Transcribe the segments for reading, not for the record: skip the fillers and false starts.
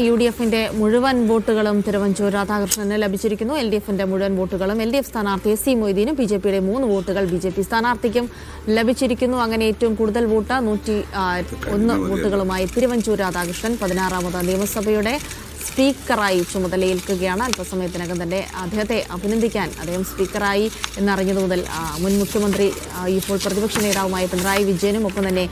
UDFന്റെ മുഴുവൻ വോട്ടുകളും തിരുവഞ്ചൂർ രാധാകൃഷ്ണന് ലഭിച്ചിരിക്കുന്നു. LDFന്റെ മുഴുവൻ വോട്ടുകളും LDF സ്ഥാനാർത്ഥി SC മൊയ്തീനും BJPയുടെ 3 വോട്ടുകൾ BJP സ്ഥാനാർത്ഥിക്കും ലഭിച്ചിരിക്കുന്നു. അങ്ങനെ ഏറ്റവും കൂടുതൽ വോട്ട് 101 വോട്ടുകളുമായി തിരുവഞ്ചൂർ രാധാകൃഷ്ണൻ 16ാമത് നിയമസഭയുടെ സ്പീക്കറായി ചുമതലയേൽക്കുകയാണ്. അല്പസമയത്തിനകം തന്നെ അദ്ദേഹത്തെ അഭിനന്ദിക്കാൻ അദ്ദേഹം സ്പീക്കറായി എന്നറിഞ്ഞതു മുതൽ മുൻ മുഖ്യമന്ത്രി ഇപ്പോൾ പ്രതിപക്ഷ നേതാവുമായ പിണറായി വിജയനും ഒപ്പം തന്നെ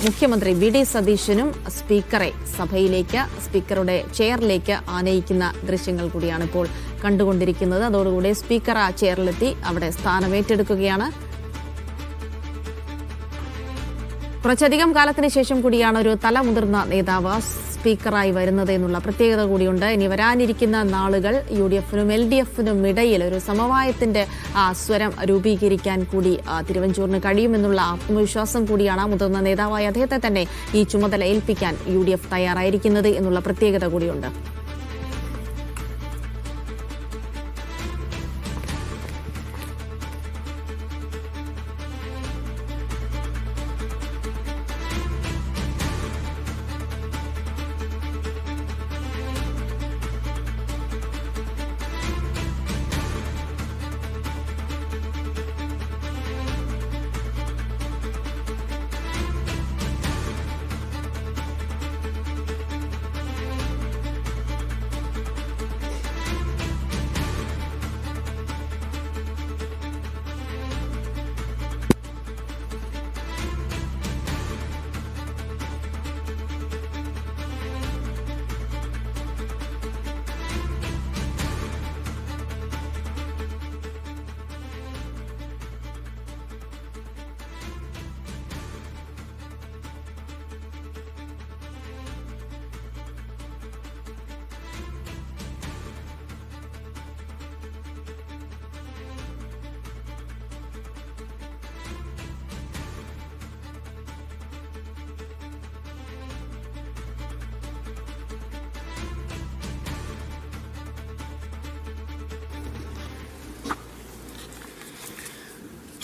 മുഖ്യമന്ത്രി VD സതീശനും സ്പീക്കറെ സഭയിലേക്ക് സ്പീക്കറുടെ ചെയറിലേക്ക് ആനയിക്കുന്ന ദൃശ്യങ്ങൾ കൂടിയാണ് ഇപ്പോൾ കണ്ടുകൊണ്ടിരിക്കുന്നത്. അതോടുകൂടി സ്പീക്കർ ആ ചെയറിലെത്തി അവിടെ സ്ഥാനമേറ്റെടുക്കുകയാണ്. കുറച്ചധികം കാലത്തിന് ശേഷം കൂടിയാണ് ഒരു തലമുതിർന്ന നേതാവ് സ്പീക്കറായി വരുന്നത് എന്നുള്ള പ്രത്യേകത കൂടിയുണ്ട്. ഇനി വരാനിരിക്കുന്ന നാളുകൾ UDFനും LDFനും ഇടയിൽ ഒരു സമവായത്തിന്റെ സ്വരം രൂപീകരിക്കാൻ കൂടി തിരുവഞ്ചൂരിന് കഴിയുമെന്നുള്ള ആത്മവിശ്വാസം കൂടിയാണ് മുതിർന്ന നേതാവായ അദ്ദേഹത്തെ തന്നെ ഈ ചുമതല ഏൽപ്പിക്കാൻ UDF തയ്യാറായിരിക്കുന്നത് എന്നുള്ള പ്രത്യേകത കൂടിയുണ്ട്.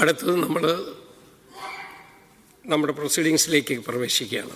അടുത്തത് നമ്മുടെ പ്രൊസീഡിങ്സിലേക്ക് പ്രവേശിക്കുകയാണ്.